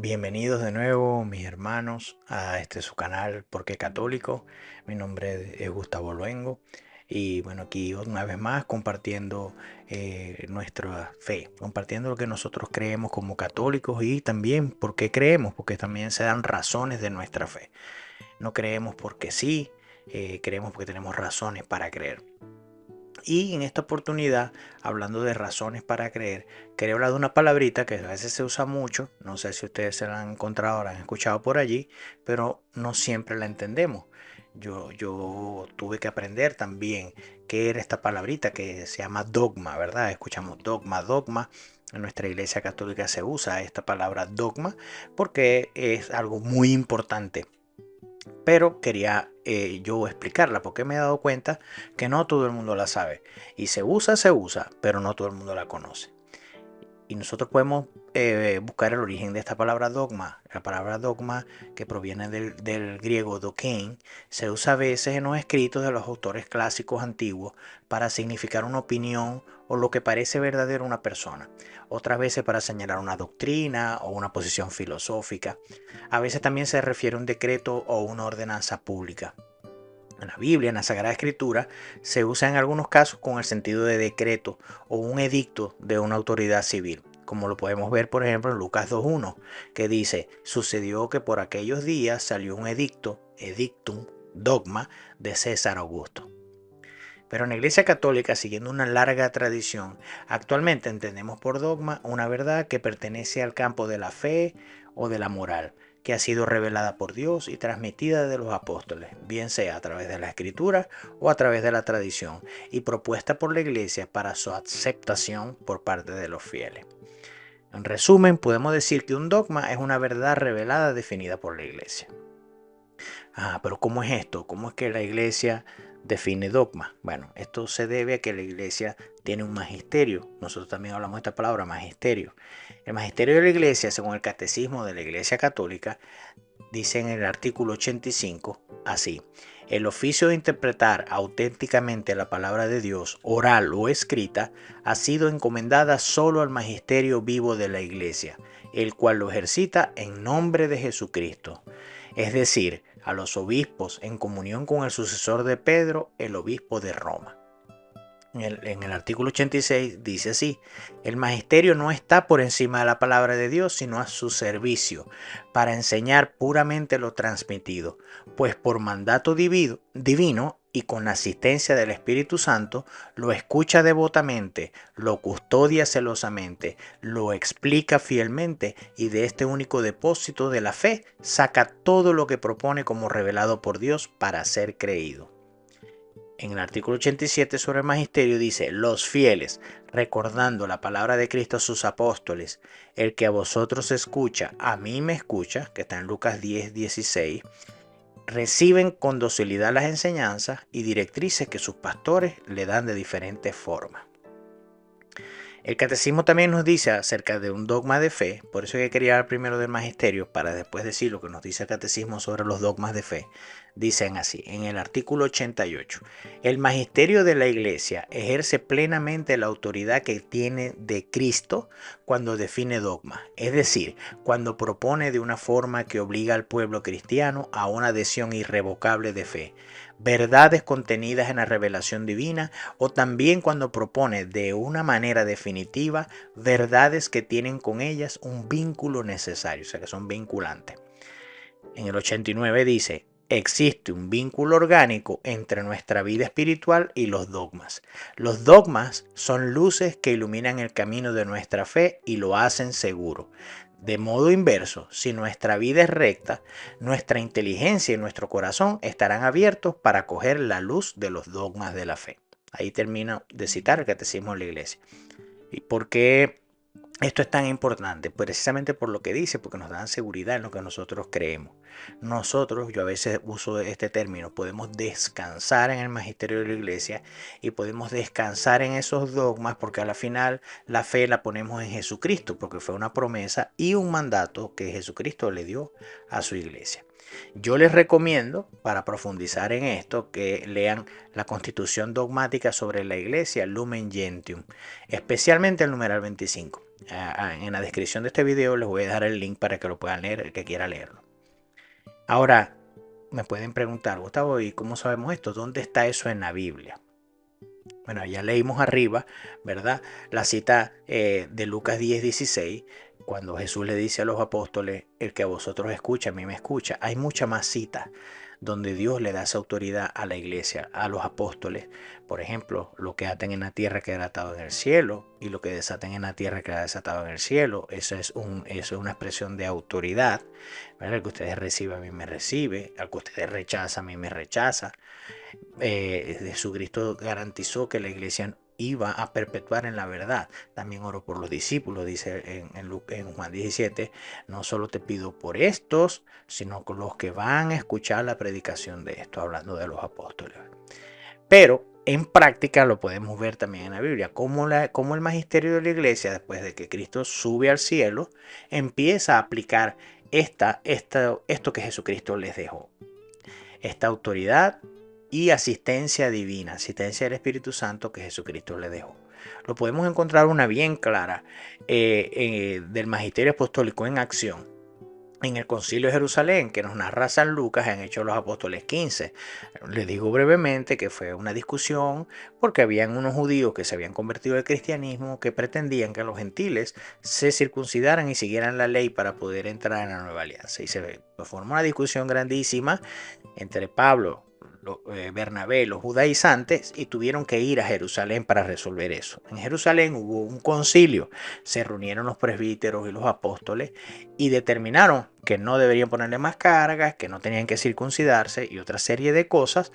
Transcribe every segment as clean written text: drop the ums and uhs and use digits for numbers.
Bienvenidos de nuevo, mis hermanos, a este su canal Porque Católico. Mi nombre es Gustavo Luengo y bueno, aquí una vez más compartiendo nuestra fe, compartiendo lo que nosotros creemos como católicos y también por qué creemos, porque también se dan razones de nuestra fe. No creemos porque sí, creemos porque tenemos razones para creer. Y en esta oportunidad, hablando de razones para creer, quería hablar de una palabrita que a veces se usa mucho, no sé si ustedes se la han encontrado o la han escuchado por allí, pero no siempre la entendemos. Yo tuve que aprender también qué era esta palabrita que se llama dogma, ¿verdad? Escuchamos dogma, dogma. En nuestra iglesia católica se usa esta palabra dogma porque es algo muy importante, pero quería yo explicarla porque me he dado cuenta que no todo el mundo la sabe. Y se usa, pero no todo el mundo la conoce. Y nosotros podemos buscar el origen de esta palabra dogma. La palabra dogma, que proviene del griego dokein, se usa a veces en los escritos de los autores clásicos antiguos para significar una opinión o lo que parece verdadero a una persona. Otras veces para señalar una doctrina o una posición filosófica. A veces también se refiere a un decreto o una ordenanza pública. En la Biblia, en la Sagrada Escritura, se usa en algunos casos con el sentido de decreto o un edicto de una autoridad civil, como lo podemos ver por ejemplo en Lucas 2.1, que dice: sucedió que por aquellos días salió un edicto, edictum, dogma de César Augusto. Pero en la Iglesia Católica, siguiendo una larga tradición, actualmente entendemos por dogma una verdad que pertenece al campo de la fe o de la moral, que ha sido revelada por Dios y transmitida de los apóstoles, bien sea a través de la Escritura o a través de la tradición, y propuesta por la Iglesia para su aceptación por parte de los fieles. En resumen, podemos decir que un dogma es una verdad revelada definida por la Iglesia. Pero ¿cómo es esto? ¿Cómo es que la iglesia define dogma? Bueno, esto se debe a que la iglesia tiene un magisterio. Nosotros también hablamos de esta palabra, magisterio. El magisterio de la iglesia, según el catecismo de la iglesia católica, dice en el artículo 85 así: el oficio de interpretar auténticamente la palabra de Dios, oral o escrita, ha sido encomendada solo al magisterio vivo de la iglesia, el cual lo ejercita en nombre de Jesucristo, es decir, a los obispos en comunión con el sucesor de Pedro, el obispo de Roma. En el artículo 86 dice así: el magisterio no está por encima de la palabra de Dios, sino a su servicio, para enseñar puramente lo transmitido, pues por mandato divino y con la asistencia del Espíritu Santo, lo escucha devotamente, lo custodia celosamente, lo explica fielmente y de este único depósito de la fe saca todo lo que propone como revelado por Dios para ser creído. En el artículo 87 sobre el magisterio dice: los fieles, recordando la palabra de Cristo a sus apóstoles, el que a vosotros escucha, a mí me escucha, que está en Lucas 10:16, reciben con docilidad las enseñanzas y directrices que sus pastores le dan de diferentes formas. El catecismo también nos dice acerca de un dogma de fe, por eso que quería hablar primero del magisterio para después decir lo que nos dice el catecismo sobre los dogmas de fe. Dicen así, en el artículo 88, el magisterio de la Iglesia ejerce plenamente la autoridad que tiene de Cristo cuando define dogma, es decir, cuando propone de una forma que obliga al pueblo cristiano a una adhesión irrevocable de fe, verdades contenidas en la revelación divina, o también cuando propone de una manera definitiva verdades que tienen con ellas un vínculo necesario, o sea que son vinculantes. En el 89 dice: existe un vínculo orgánico entre nuestra vida espiritual y los dogmas. Los dogmas son luces que iluminan el camino de nuestra fe y lo hacen seguro. De modo inverso, si nuestra vida es recta, nuestra inteligencia y nuestro corazón estarán abiertos para acoger la luz de los dogmas de la fe. Ahí termino de citar el Catecismo de la Iglesia. ¿Y por qué esto es tan importante? Precisamente por lo que dice, porque nos dan seguridad en lo que nosotros creemos. Nosotros, yo a veces uso este término, podemos descansar en el magisterio de la iglesia y podemos descansar en esos dogmas, porque a la final la fe la ponemos en Jesucristo, porque fue una promesa y un mandato que Jesucristo le dio a su iglesia. Yo les recomiendo, para profundizar en esto, que lean la Constitución Dogmática sobre la Iglesia, Lumen Gentium, especialmente el numeral 25. En la descripción de este video les voy a dejar el link para que lo puedan leer, el que quiera leerlo. Ahora, me pueden preguntar, Gustavo, ¿y cómo sabemos esto? ¿Dónde está eso en la Biblia? Bueno, ya leímos arriba, ¿verdad? La cita de Lucas 10:16, cuando Jesús le dice a los apóstoles, el que a vosotros escucha, a mí me escucha. Hay muchas más citas donde Dios le da esa autoridad a la iglesia, a los apóstoles. Por ejemplo, lo que aten en la tierra quedará atado en el cielo, y lo que desaten en la tierra quedará desatado en el cielo. Eso es una expresión de autoridad, ¿verdad? El que ustedes reciben, a mí me recibe. Al que ustedes rechazan, a mí me rechaza. Jesucristo garantizó que la iglesia iba a perpetuar en la verdad. También oró por los discípulos, dice en Juan 17, no solo te pido por estos, sino con los que van a escuchar la predicación de esto, hablando de los apóstoles. Pero en práctica lo podemos ver también en la Biblia, como el magisterio de la iglesia, después de que Cristo sube al cielo, empieza a aplicar esto que Jesucristo les dejó. Esta autoridad y asistencia divina, asistencia del Espíritu Santo que Jesucristo le dejó. Lo podemos encontrar una bien clara del magisterio apostólico en acción en el Concilio de Jerusalén, que nos narra San Lucas en Hechos de los Apóstoles 15. Les digo brevemente que fue una discusión porque habían unos judíos que se habían convertido al cristianismo que pretendían que los gentiles se circuncidaran y siguieran la ley para poder entrar en la nueva alianza. Y se formó una discusión grandísima entre Pablo, Bernabé, los judaizantes, y tuvieron que ir a Jerusalén para resolver eso. En Jerusalén hubo un concilio, se reunieron los presbíteros y los apóstoles y determinaron que no deberían ponerle más cargas, que no tenían que circuncidarse y otra serie de cosas.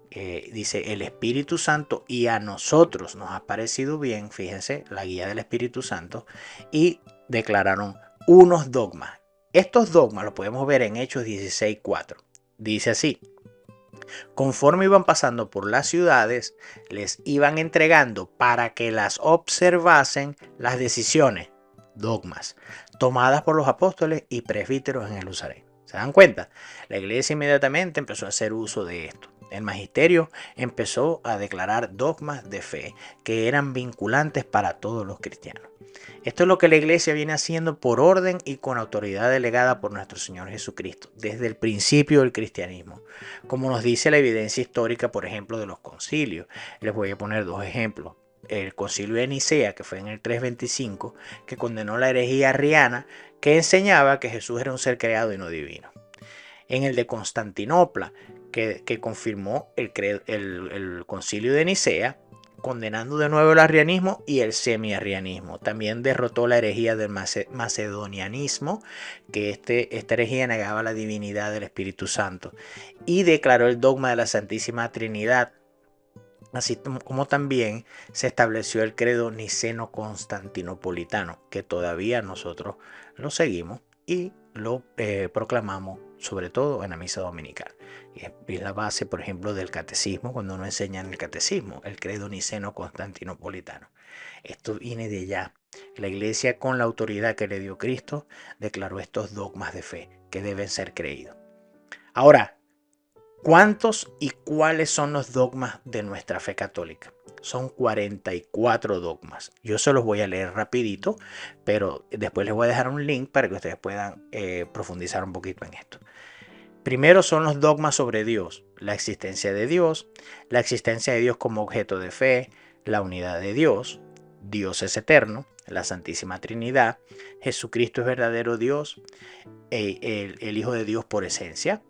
Dice el Espíritu Santo, y a nosotros nos ha parecido bien, fíjense, la guía del Espíritu Santo, y declararon unos dogmas. Estos dogmas los podemos ver en Hechos 16:4. Dice así: conforme iban pasando por las ciudades, les iban entregando para que las observasen las decisiones, dogmas, tomadas por los apóstoles y presbíteros en Jerusalén. ¿Se dan cuenta? La iglesia inmediatamente empezó a hacer uso de esto. El magisterio empezó a declarar dogmas de fe que eran vinculantes para todos los cristianos. Esto es lo que la iglesia viene haciendo por orden y con autoridad delegada por nuestro Señor Jesucristo, desde el principio del cristianismo, como nos dice la evidencia histórica, por ejemplo, de los concilios. Les voy a poner dos ejemplos. El concilio de Nicea, que fue en el 325, que condenó la herejía arriana, que enseñaba que Jesús era un ser creado y no divino. En el de Constantinopla, que confirmó el concilio de Nicea, condenando de nuevo el arrianismo y el semi-arrianismo. También derrotó la herejía del macedonianismo, que esta herejía negaba la divinidad del Espíritu Santo, y declaró el dogma de la Santísima Trinidad, así como también se estableció el credo niceno-constantinopolitano, que todavía nosotros lo seguimos y lo proclamamos, sobre todo en la misa dominical. Y es la base, por ejemplo, del catecismo, cuando nos enseñan el catecismo, el credo niceno-constantinopolitano. Esto viene de allá. La iglesia, con la autoridad que le dio Cristo, declaró estos dogmas de fe que deben ser creídos. Ahora, ¿cuántos y cuáles son los dogmas de nuestra fe católica? Son 44 dogmas. Yo se los voy a leer rapidito, pero después les voy a dejar un link para que ustedes puedan profundizar un poquito en esto. Primero son los dogmas sobre Dios, la existencia de Dios como objeto de fe, la unidad de Dios, Dios es eterno, la Santísima Trinidad, Jesucristo es verdadero Dios, el Hijo de Dios por esencia.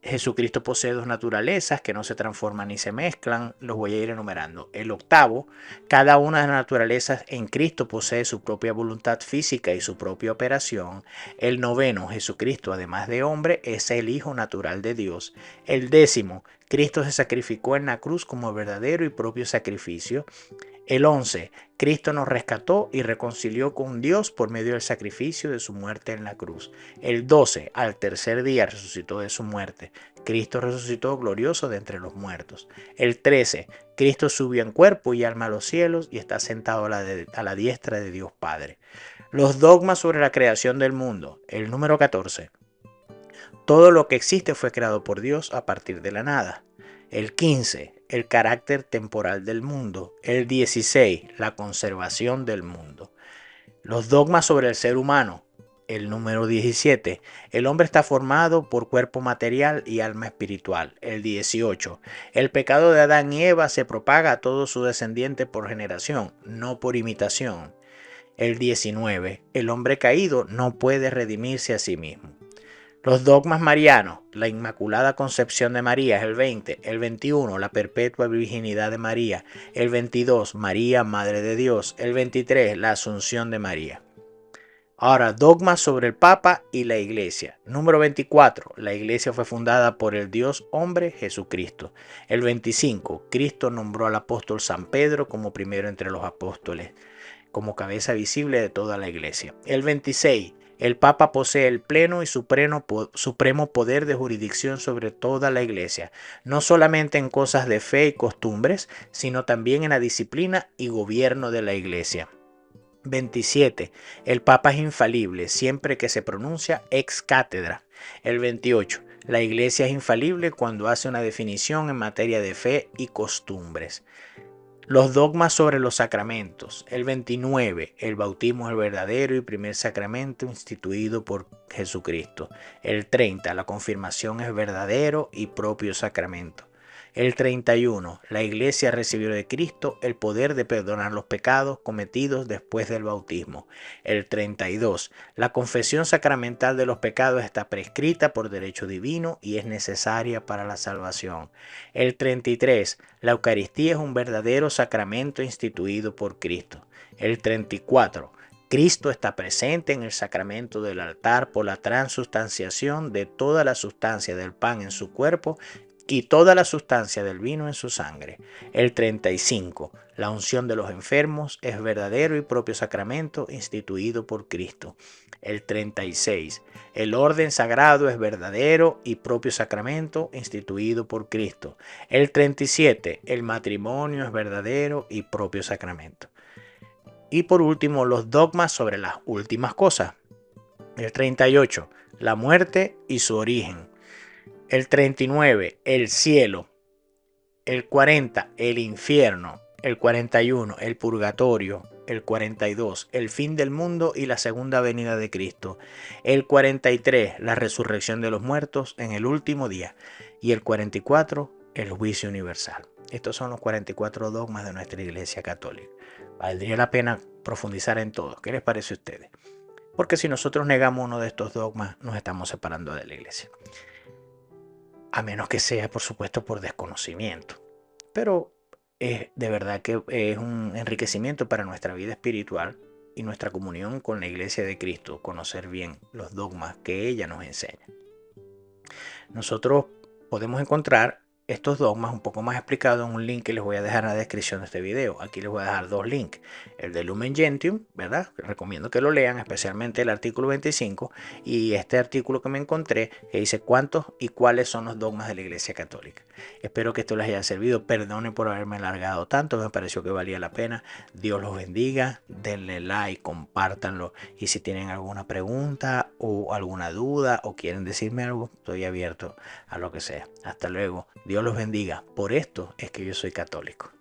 Jesucristo posee dos naturalezas que no se transforman ni se mezclan. Los voy a ir enumerando. El octavo, cada una de las naturalezas en Cristo posee su propia voluntad física y su propia operación. El noveno, Jesucristo, además de hombre, es el Hijo natural de Dios. El décimo, Cristo se sacrificó en la cruz como verdadero y propio sacrificio. El 11, Cristo nos rescató y reconcilió con Dios por medio del sacrificio de su muerte en la cruz. El 12, al tercer día resucitó de su muerte. Cristo resucitó glorioso de entre los muertos. El 13, Cristo subió en cuerpo y alma a los cielos y está sentado a la diestra de Dios Padre. Los dogmas sobre la creación del mundo. El número 14. todo lo que existe fue creado por Dios a partir de la nada. El 15, el carácter temporal del mundo. El 16, la conservación del mundo. Los dogmas sobre el ser humano. El número 17, el hombre está formado por cuerpo material y alma espiritual. El 18, el pecado de Adán y Eva se propaga a todos sus descendientes por generación, no por imitación. El 19, el hombre caído no puede redimirse a sí mismo. Los dogmas marianos, la Inmaculada Concepción de María es el 20, el 21, la Perpetua Virginidad de María, el 22, María, Madre de Dios, el 23, la Asunción de María. Ahora, dogmas sobre el Papa y la Iglesia. Número 24. La Iglesia fue fundada por el Dios hombre Jesucristo. El 25. Cristo nombró al apóstol San Pedro como primero entre los apóstoles, como cabeza visible de toda la Iglesia. El 26. El Papa posee el pleno y supremo poder de jurisdicción sobre toda la Iglesia, no solamente en cosas de fe y costumbres, sino también en la disciplina y gobierno de la Iglesia. 27. El Papa es infalible siempre que se pronuncia ex cátedra. El 28. La Iglesia es infalible cuando hace una definición en materia de fe y costumbres. Los dogmas sobre los sacramentos. El 29. El bautismo es el verdadero y primer sacramento instituido por Jesucristo. El 30. La confirmación es verdadero y propio sacramento. El 31. La Iglesia recibió de Cristo el poder de perdonar los pecados cometidos después del bautismo. El 32. La confesión sacramental de los pecados está prescrita por derecho divino y es necesaria para la salvación. El 33. La Eucaristía es un verdadero sacramento instituido por Cristo. El 34. Cristo está presente en el sacramento del altar por la transustanciación de toda la sustancia del pan en su cuerpo y toda la sustancia del vino en su sangre. El 35. La unción de los enfermos es verdadero y propio sacramento instituido por Cristo. El 36. El orden sagrado es verdadero y propio sacramento instituido por Cristo. El 37. El matrimonio es verdadero y propio sacramento. Y por último, los dogmas sobre las últimas cosas. El 38. La muerte y su origen. El 39, el cielo. El 40, el infierno. El 41, el purgatorio. El 42, el fin del mundo y la segunda venida de Cristo. El 43, la resurrección de los muertos en el último día. Y el 44, el juicio universal. Estos son los 44 dogmas de nuestra Iglesia Católica. Valdría la pena profundizar en todos. ¿Qué les parece a ustedes? Porque si nosotros negamos uno de estos dogmas, nos estamos separando de la Iglesia. A menos que sea, por supuesto, por desconocimiento. Pero de verdad que es un enriquecimiento para nuestra vida espiritual y nuestra comunión con la Iglesia de Cristo, conocer bien los dogmas que ella nos enseña. Nosotros podemos encontrar estos dogmas un poco más explicados en un link que les voy a dejar en la descripción de este video. Aquí les voy a dejar dos links. El de Lumen Gentium, ¿verdad? Recomiendo que lo lean, especialmente el artículo 25 y este artículo que me encontré que dice cuántos y cuáles son los dogmas de la Iglesia Católica. Espero que esto les haya servido. Perdonen por haberme alargado tanto, me pareció que valía la pena. Dios los bendiga, denle like, compártanlo y si tienen alguna pregunta o alguna duda o quieren decirme algo, estoy abierto a lo que sea. Hasta luego. Dios los bendiga. Por esto es que yo soy católico.